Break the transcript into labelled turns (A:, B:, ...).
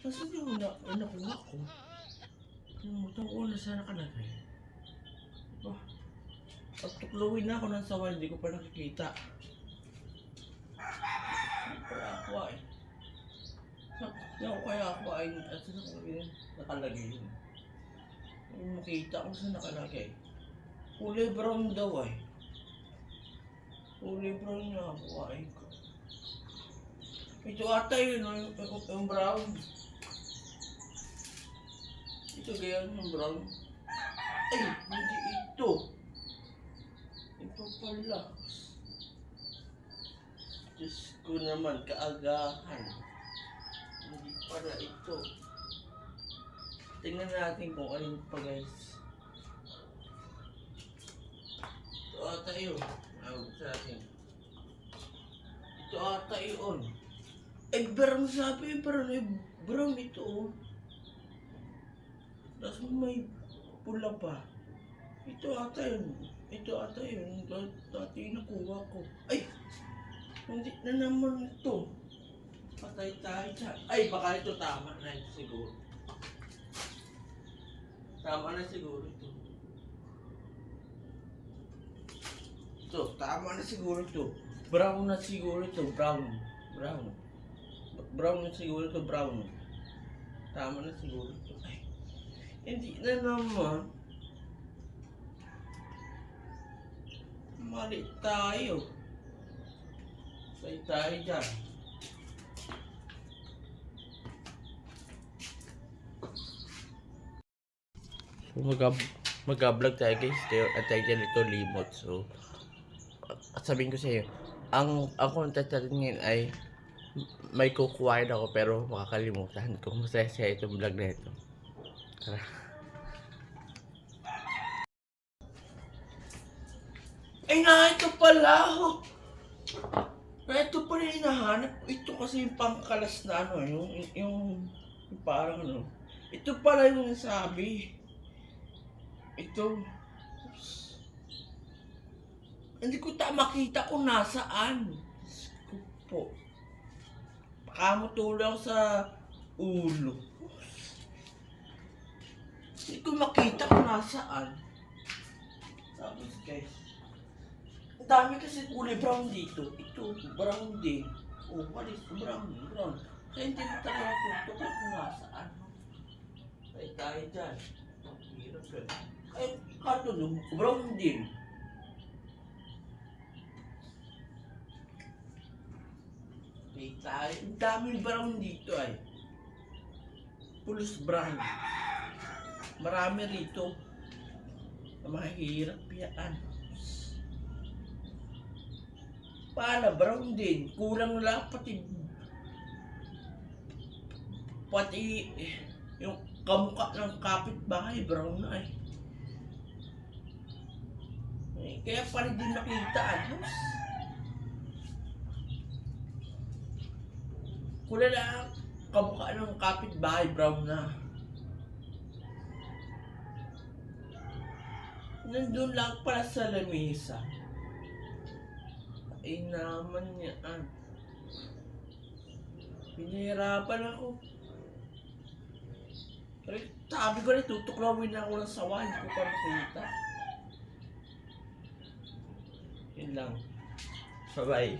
A: Nasaan yung nakuha ko? Nalimutan ko na sana nakalagay. Oh, pag tuklawin na ako ng sawan, hindi ko pa nakikita. Hindi pala ako eh. Saan ko kaya ako ay saan ko nakalagay yun? Hindi makita kung saan nakalagay. Kulay brown daw ay. Kulay brown na ako ay. Ito ata yun, yung brown. Ito ganyan yung brown. Ay, hindi ito. Ito pala. Diyos ko naman, kaagahan. Hindi pala ito. Tingnan natin kung alin pa guys. Ito ata yun. Sa atin. Ito ata yun. Ay, brown sabi, brown ito oh. Tapos may pula pa. Ito ata yun. Ito ata yun. Dati nakuha ko. Ay! Hindi na naman ito. Patay tayo dyan. Ay, baka ito tama na ito siguro. Tama na siguro ito. Ito, tama na siguro ito. Brown na siguro ito. Brown. Brown na siguro ito. Brown. Tama na siguro ito. Ay, hindi na naman. Mali tayo. Patay tayo dyan. So, mag-vlog tayo guys. At tayo dyan ito limot. So, sabihin ko sa iyo, ang content natin ngayon ay may kukuhain ako pero makakalimutan kung masaya siya itong vlog na ito. Tara. Ay na, ito pala! Ito pala yung hinahanap. Ito kasi yung pangkalas na ano, yung parang ano. Ito pala yung nasabi. Ito. Oops. Hindi ko makita kung nasaan. Diyos ko po. Baka mo tulong sa ulo. Hindi ko makita kung nasaan. Tapos guys. Ang dami kasi kulay brown dito. Ito, brown din. Oh, malis, brown. Kaya hindi mo talaga tutukan kung nasaan. Tayo dyan. Ang hirap yan. Ay, kato, brown din. Tayo. Ang daming brown dito ay. Pulos brown. Marami rito. Mahirap yan. Paano, brown din. Kulang lang pati yung kamukha ng kapitbahay, brown na eh. Kaya pa rin din nakita, anos. Kulang lang kamukha ng kapitbahay, brown na. Nandun lang pala sa lamesa. Ay naman yan. Pinahirapan ako. Pero sabi ko na tutuklawin na ako ng sawa. Hindi ko pa makita. Yun lang. Bye-bye.